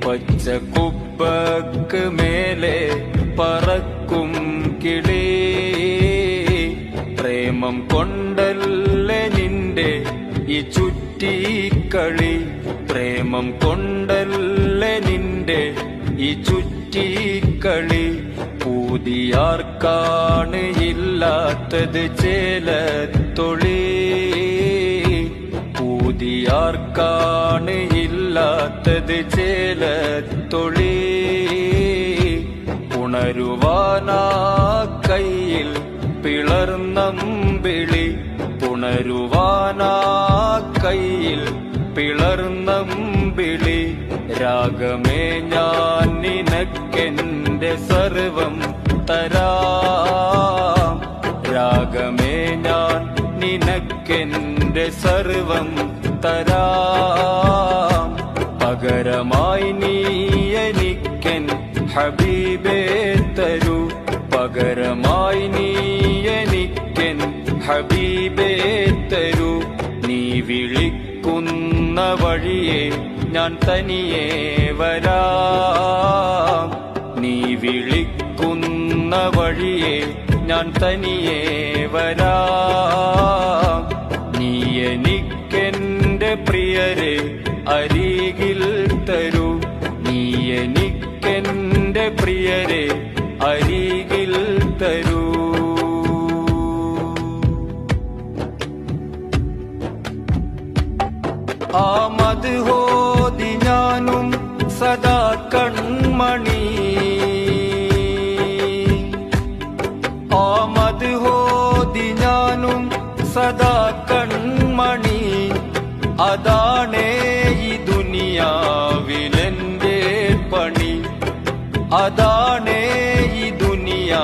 പച്ചക്കുപ്പക്ക് മേലെ പറക്കും കിളി, പ്രേമം കൊണ്ടല്ലേ നിന്റെ ഈ ചുറ്റിക്കളി, പ്രേമം കൊണ്ടല്ലേ നിന്റെ ഈ ചുറ്റിക്കളി. പൂതിയാർക്കാണ് ഇല്ലാത്തത് ചേലത്തൊളി, പൂതിയാർക്കാണ് ഇല്ലാത്തത് ചേലത്തൊളി. ഉണരുവാനാ കയ്യിൽ പിളർന്നമ്പിളി, ഉണരുവാനാ കയ്യിൽ പിളർന്നമ്പിളി. രാഗമേ ഞാൻ നിനക്കെന്റെ സർവം തരാം, രാഗമേ ഞാൻ നിനക്കെന്റെ സർവം തരാം. പകരമായി നീ എനിക്കെൻ ഹബീബേ തരൂ, പകരമായി നീ എനിക്കെൻ ഹബീബേ തരൂ. നീ വിളിക്കുന്ന വഴിയെ ഞാൻ തനിയെ വരാം, നീ വിളിക്കുന്ന വഴിയെ ഞാൻ തനിയെ വരാം. നീ എനിക്കെന്റെ പ്രിയരെ അരികിൽ തരൂ, നീ എനിക്കെന്റെ പ്രിയരെ അരികിൽ തരൂ. ആമത് ഹോതി ഞാനും സദാ കൺമണി, ആമത് ഹോതി ഞാനും സദാ കൺമണി. അതാണേ ഈ ദുനിയാവിലെന്റെ പണി, അതാണേ ഈ ദുനിയാ